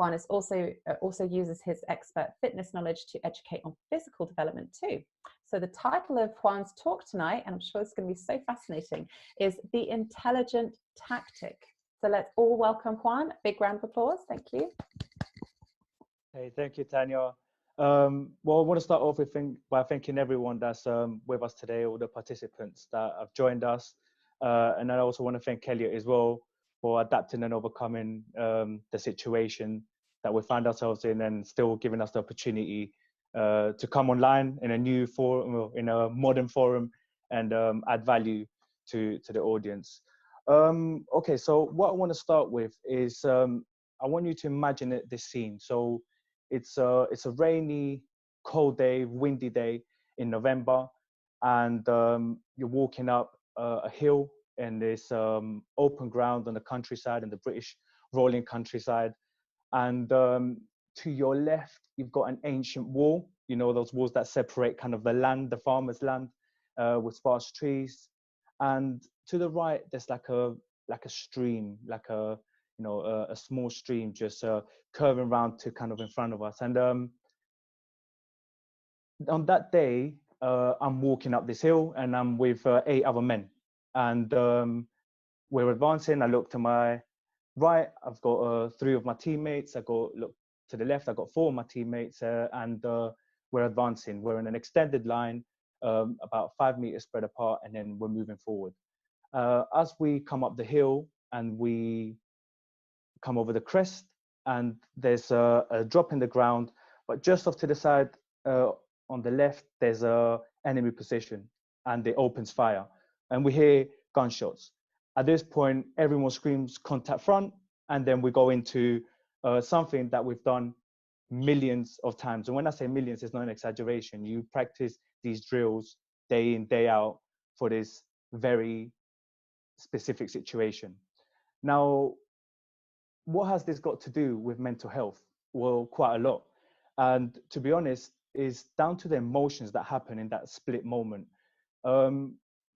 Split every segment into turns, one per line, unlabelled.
Juan is also uses his expert fitness knowledge to educate on physical development too. So the title of Juan's talk tonight, and I'm sure it's going to be so fascinating, is The Intelligent Tactic. So let's all welcome Juan. Big round of applause. Thank you.
Hey, thank you, Tanya. Well, I want to start off by thanking everyone that's with us today, all the participants that have joined us. And I also want to thank Elliot as well for adapting and overcoming the situation that we find ourselves in, and still giving us the opportunity to come online in a new forum, in a modern forum, and add value to the audience. Okay, so what I want to start with is I want you to imagine this scene. So it's a rainy, cold day, windy day in November, and you're walking up a hill in this open ground on the countryside, in the British rolling countryside. And to your left, you've got an ancient wall, you know, those walls that separate kind of the land, the farmer's land, with sparse trees. And to the right, there's like a stream, like a small stream just curving around to kind of in front of us. And on that day, I'm walking up this hill, and I'm with 8 other men. And we're advancing. I look to my right, I've got 3 of my teammates. Look to the left, I've got 4 of my teammates, and we're advancing. We're in an extended line, about 5 meters spread apart, and then we're moving forward. As we come up the hill and we come over the crest, and there's a drop in the ground, but just off to the side on the left, there's a enemy position, and it opens fire, and we hear gunshots. At this point, everyone screams contact front, and then we go into something that we've done millions of times. And when I say millions, it's not an exaggeration. You practice these drills day in, day out for this very specific situation. Now, what has this got to do with mental health? Well, quite a lot. And to be honest, it's down to the emotions that happen in that split moment.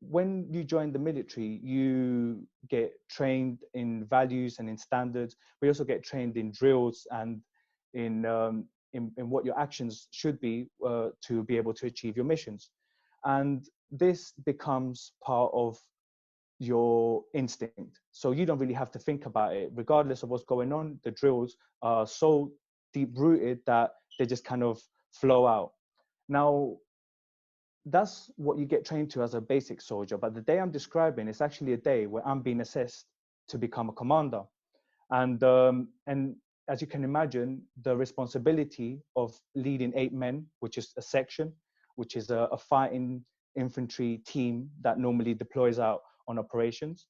When you join the military, you get trained in values and in standards. We also get trained in drills and in what your actions should be to be able to achieve your missions. And this becomes part of your instinct. So you don't really have to think about it. Regardless of what's going on, the drills are so deep-rooted that they just kind of flow out. Now, that's what you get trained to as a basic soldier. But the day I'm describing is actually a day where I'm being assessed to become a commander. And as you can imagine, the responsibility of leading 8 men, which is a section, which is a fighting infantry team that normally deploys out on operations,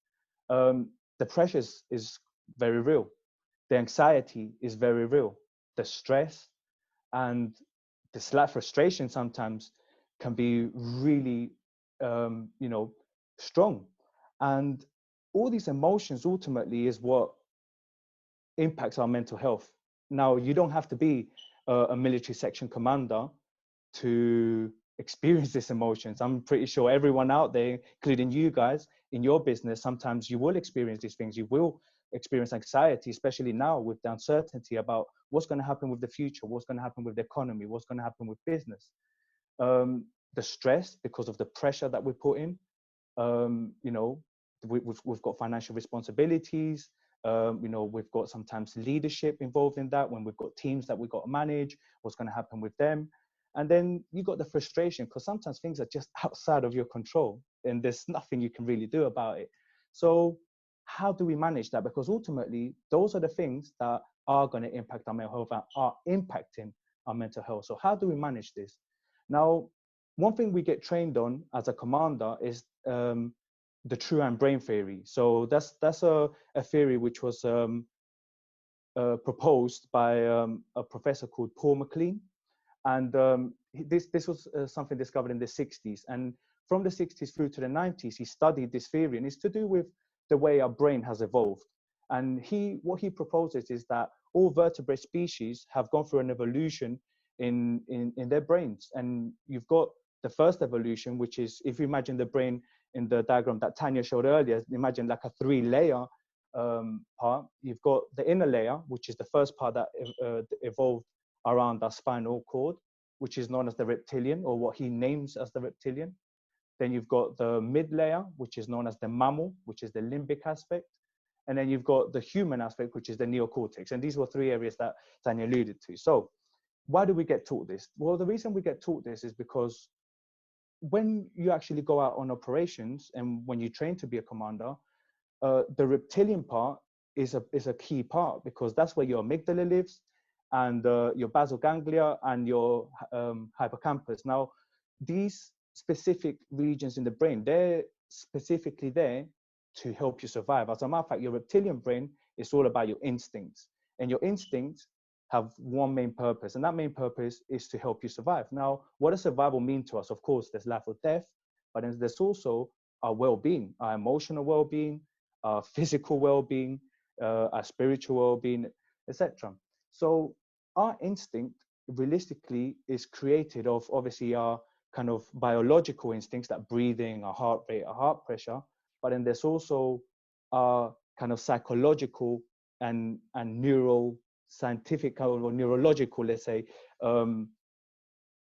the pressure is very real. The anxiety is very real. The stress and the slight frustration sometimes can be really, strong. And all these emotions ultimately is what impacts our mental health. Now, you don't have to be a military section commander to experience these emotions. I'm pretty sure everyone out there, including you guys, in your business, sometimes you will experience these things. You will experience anxiety, especially now with the uncertainty about what's going to happen with the future, what's going to happen with the economy, what's going to happen with business. The stress because of the pressure that we put in. We've got financial responsibilities. We've got sometimes leadership involved in that, when we've got teams that we've got to manage, what's going to happen with them. And then you got the frustration because sometimes things are just outside of your control and there's nothing you can really do about it. So how do we manage that? Because ultimately, those are the things that are going to impact our mental health and are impacting our mental health. So how do we manage this? Now, one thing we get trained on as a commander is the true and brain theory. So that's a theory which was proposed by a professor called Paul MacLean. And this was something discovered in the 60s. And from the 60s through to the 90s, he studied this theory, and it's to do with the way our brain has evolved. And what he proposes is that all vertebrate species have gone through an evolution in their brains. And you've got the first evolution, which is, if you imagine the brain in the diagram that Tanya showed earlier, imagine like a 3-layer part. You've got the inner layer, which is the first part that evolved around our spinal cord, which is known as the reptilian, or what he names as the reptilian. Then you've got the mid layer, which is known as the mammal, which is the limbic aspect. And then you've got the human aspect, which is the neocortex. And these were three areas that Tanya alluded to. So why do we get taught this? Well, the reason we get taught this is because when you actually go out on operations and when you train to be a commander, the reptilian part is a key part, because that's where your amygdala lives, and your basal ganglia and your hippocampus. Now, these specific regions in the brain, they're specifically there to help you survive. As a matter of fact, your reptilian brain is all about your instincts, and your instincts have one main purpose, and that main purpose is to help you survive. Now, what does survival mean to us? Of course, there's life or death, but then there's also our well-being, our emotional well-being, our physical well-being, our spiritual well-being, etc. So our instinct realistically is created of obviously our kind of biological instincts, that breathing, our heart rate, our heart pressure, but then there's also our kind of psychological and neural scientific or neurological, let's say,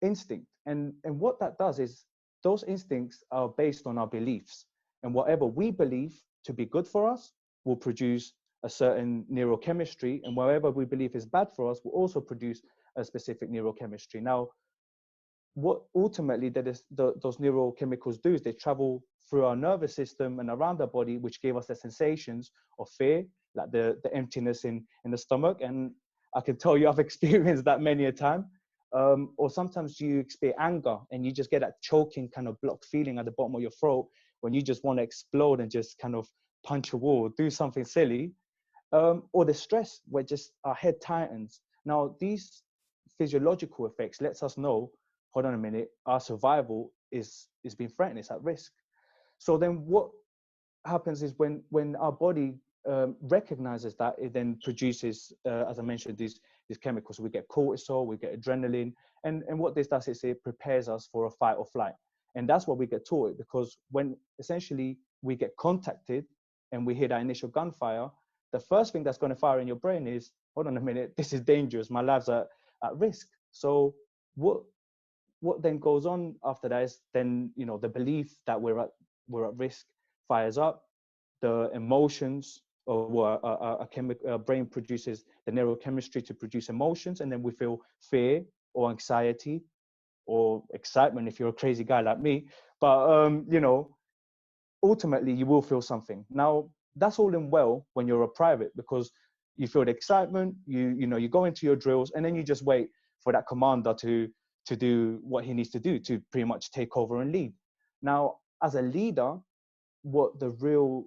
instinct. And what that does is those instincts are based on our beliefs, and whatever we believe to be good for us will produce a certain neurochemistry, and whatever we believe is bad for us will also produce a specific neurochemistry. Now, what ultimately those neurochemicals do is they travel through our nervous system and around our body, which gave us the sensations of fear, like the emptiness in the stomach. And I can tell you I've experienced that many a time. Or sometimes you experience anger and you just get that choking kind of blocked feeling at the bottom of your throat when you just want to explode and just kind of punch a wall, do something silly. Or the stress where just our head tightens. Now, these physiological effects lets us know, hold on a minute, our survival is being threatened, it's at risk. So then what happens is when our body recognizes that, it then produces, as I mentioned, these chemicals. We get cortisol, we get adrenaline, and what this does is it prepares us for a fight or flight. And that's what we get taught, because when essentially we get contacted and we hear that initial gunfire, the first thing that's going to fire in your brain is, hold on a minute, this is dangerous, my life's at risk. So what then goes on after that is then, you know, the belief that we're at risk fires up, the emotions, or our brain produces the neurochemistry to produce emotions, and then we feel fear or anxiety or excitement if you're a crazy guy like me. But you know, ultimately you will feel something. Now, that's all in well when you're a private, because you feel the excitement, you know, you go into your drills, and then you just wait for that commander to do what he needs to do to pretty much take over and lead. Now, as a leader, what the real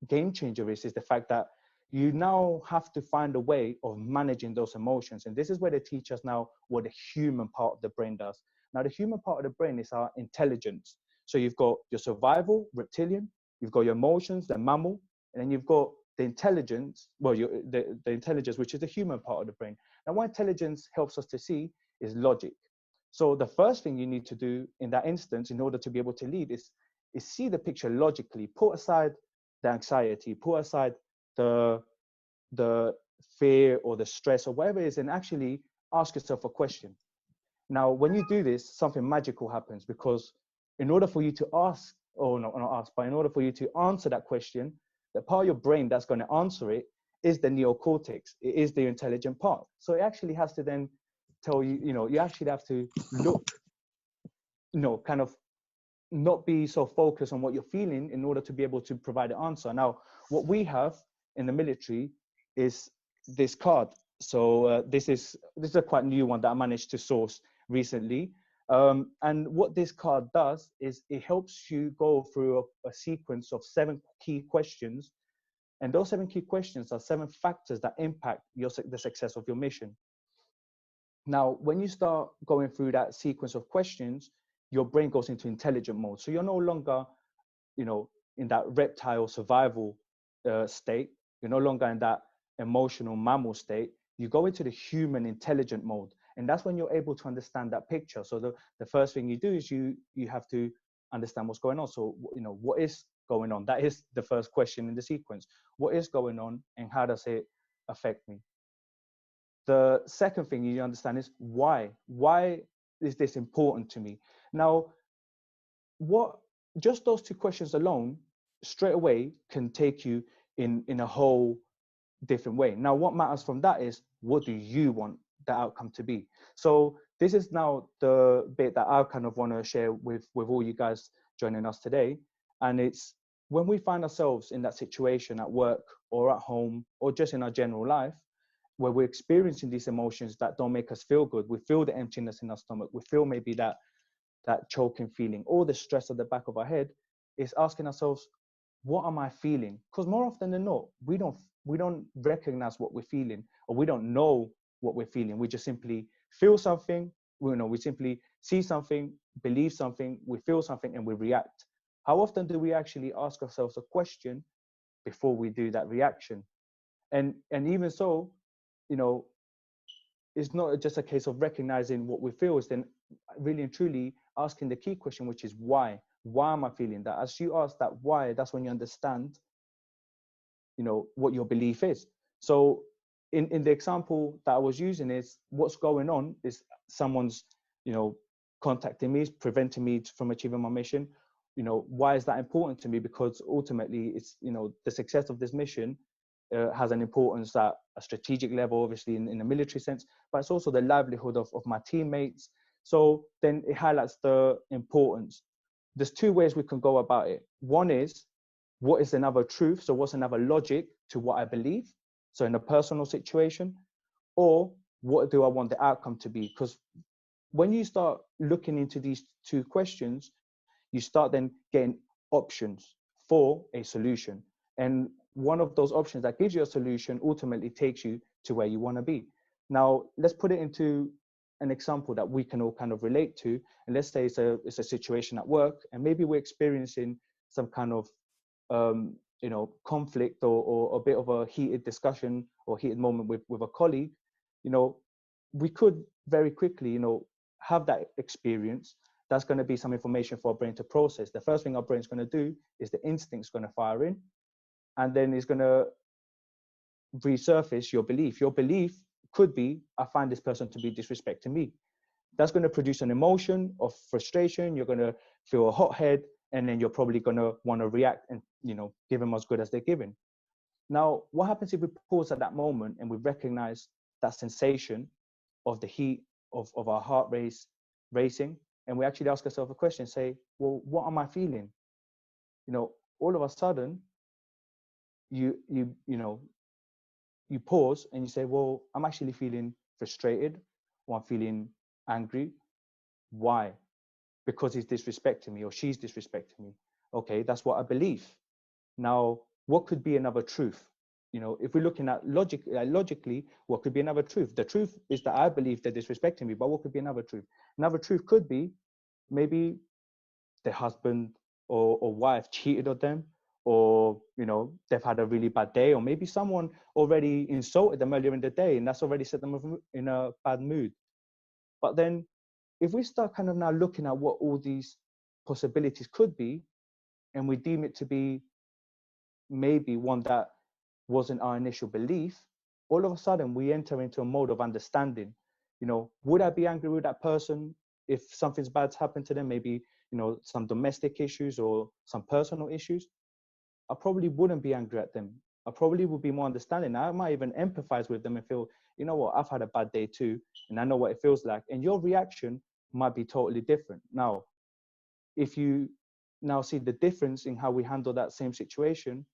game changer is the fact that you now have to find a way of managing those emotions. And this is where they teach us now what the human part of the brain does. Now, the human part of the brain is our intelligence. So you've got your survival, reptilian, you've got your emotions, the mammal, and then you've got the intelligence, well, the intelligence, which is the human part of the brain. Now, what intelligence helps us to see is logic. So the first thing you need to do in that instance, in order to be able to lead, is see the picture logically. Put aside the anxiety, put aside the fear or the stress or whatever it is, and actually ask yourself a question. Now, when you do this, something magical happens, because in order for you to ask, or not ask, but in order for you to answer that question, the part of your brain that's going to answer it is the neocortex. It is the intelligent part. So it actually has to then tell you, you know, you actually have to look, you know, kind of not be so focused on what you're feeling in order to be able to provide the answer. Now, what we have in the military is this card. So this is a quite new one that I managed to source recently. And what this card does is it helps you go through a sequence of 7 key questions. And those 7 key questions are 7 factors that impact the success of your mission. Now, when you start going through that sequence of questions, your brain goes into intelligent mode. So you're no longer, you know, in that reptile survival state. You're no longer in that emotional mammal state. You go into the human intelligent mode. And that's when you're able to understand that picture. So the first thing you do is you have to understand what's going on. So, you know, what is going on? That is the first question in the sequence. What is going on and how does it affect me? The second thing you understand is why. Why is this important to me? Now, what just those two questions alone straight away can take you in a whole different way. Now, what matters from that is, what do you want the outcome to be? So this is now the bit that I kind of want to share with all you guys joining us today. And it's when we find ourselves in that situation at work or at home or just in our general life, where we're experiencing these emotions that don't make us feel good. We feel the emptiness in our stomach. We feel maybe that choking feeling or the stress at the back of our head. Is asking ourselves, what am I feeling? Because more often than not, we don't recognize what we're feeling, or we don't know what we're feeling. We just simply feel something. We simply see something, believe something, we feel something, and we react. How often do we actually ask ourselves a question before we do that reaction? And even so, it's not just a case of recognizing what we feel. It's then really and truly asking the key question, which is why. Why am I feeling that? As you ask that why, that's when you understand, what your belief is. So in the example that I was using, is what's going on is someone's, contacting me, is preventing me from achieving my mission. Why is that important to me? Because ultimately it's, the success of this mission has an importance at a strategic level, obviously in a military sense, but it's also the livelihood of my teammates. So then it highlights the importance. There's two ways we can go about it. One is, what is another truth? So what's another logic to what I believe? So in a personal situation, or what do I want the outcome to be? Because when you start looking into these two questions, you start then getting options for a solution. And one of those options that gives you a solution ultimately takes you to where you want to be. Now, let's put it into an example that we can all kind of relate to. And let's say it's a situation at work, and maybe we're experiencing some kind of conflict or a bit of a heated discussion or heated moment with a colleague. We could very quickly, have that experience. That's going to be some information for our brain to process. The first thing our brain's going to do is the instinct's going to fire in, and then it's going to resurface your belief. Your belief could be, I find this person to be disrespecting me. That's going to produce an emotion of frustration. You're going to feel a hot head, and then you're probably going to want to react and, give them as good as they're giving. Now, what happens if we pause at that moment and we recognize that sensation of the heat of our heart racing, and we actually ask ourselves a question, say, well, what am I feeling? All of a sudden, you pause and you say, well, I'm actually feeling frustrated, or I'm feeling angry. Why? Because he's disrespecting me or she's disrespecting me. Okay, that's what I believe. Now, what could be another truth? If we're looking at logically, what could be another truth? The truth is that I believe they're disrespecting me, but what could be another truth? Another truth could be maybe their husband or wife cheated on them, or they've had a really bad day, or maybe someone already insulted them earlier in the day and that's already set them in a bad mood. But then if we start kind of now looking at what all these possibilities could be, and we deem it to be maybe one that wasn't our initial belief, all of a sudden we enter into a mode of understanding. Would I be angry with that person if something's bad's happened to them? Maybe, some domestic issues or some personal issues. I probably wouldn't be angry at them. I probably would be more understanding. I might even empathize with them and feel, you know what, I've had a bad day too, and I know what it feels like. And your reaction might be totally different. Now, if you now see the difference in how we handle that same situation,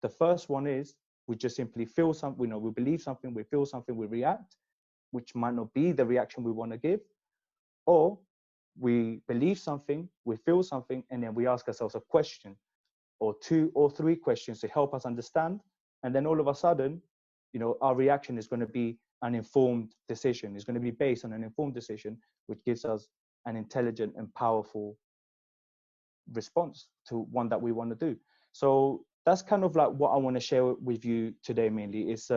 the first one is we just simply feel something, we believe something, we feel something, we react, which might not be the reaction we want to give. Or we believe something, we feel something, and then we ask ourselves a question or two or three questions to help us understand. And then all of a sudden, our reaction is going to be an informed decision. It's going to be based on an informed decision, which gives us an intelligent and powerful response to one that we want to do. So that's kind of like what I want to share with you today mainly is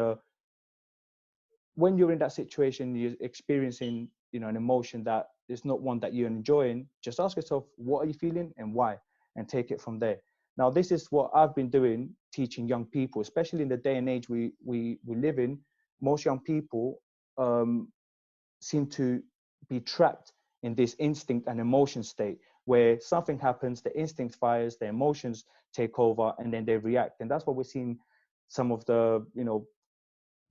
when you're in that situation, you're experiencing, an emotion that is not one that you're enjoying, just ask yourself, what are you feeling and why? And take it from there. Now, this is what I've been doing, teaching young people, especially in the day and age we live in. Most young people seem to be trapped in this instinct and emotion state where something happens, the instinct fires, the emotions take over, and then they react. And that's what we're seeing some of the,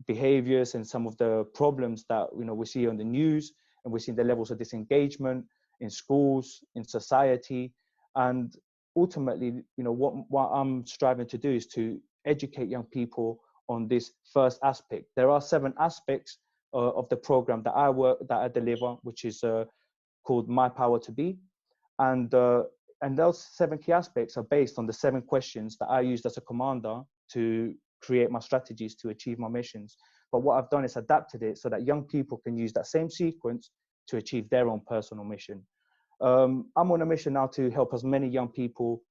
behaviors and some of the problems that, we see on the news, and we're seeing the levels of disengagement in schools, in society. And ultimately, what I'm striving to do is to educate young people on this first aspect. There are 7 aspects of the program that I deliver, which is called My Power to Be. And those 7 key aspects are based on the 7 questions that I used as a commander to create my strategies to achieve my missions. But what I've done is adapted it so that young people can use that same sequence to achieve their own personal mission. I'm on a mission now to help as many young people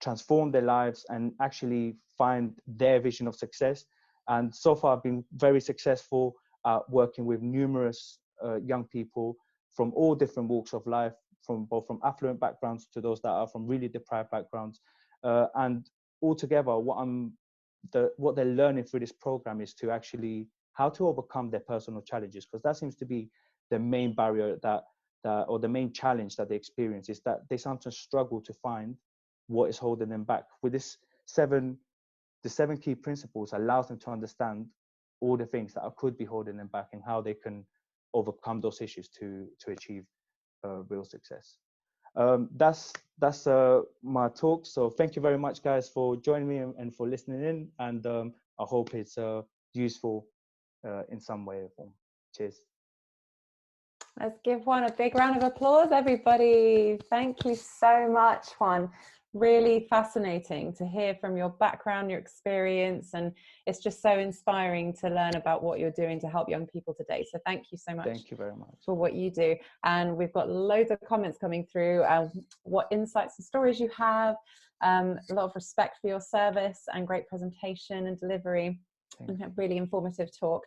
transform their lives and actually find their vision of success. And so far, I've been very successful at working with numerous young people from all different walks of life, from affluent backgrounds to those that are from really deprived backgrounds. And altogether, what they're learning through this program is to actually how to overcome their personal challenges, because that seems to be the main barrier or the main challenge that they experience, is that they sometimes struggle to find what is holding them back. With the 7 key principles allows them to understand all the things that could be holding them back and how they can overcome those issues to achieve real success. That's my talk. So thank you very much, guys, for joining me and for listening in. And I hope it's useful in some way or form. Cheers.
Let's give Juan a big round of applause, everybody. Thank you so much, Juan. Really fascinating to hear from your background, your experience, and it's just so inspiring to learn about what you're doing to help young people today. So thank you so much.
Thank you very much
for what you do. And we've got loads of comments coming through, what insights and stories you have, a lot of respect for your service and great presentation and delivery, and really informative talk.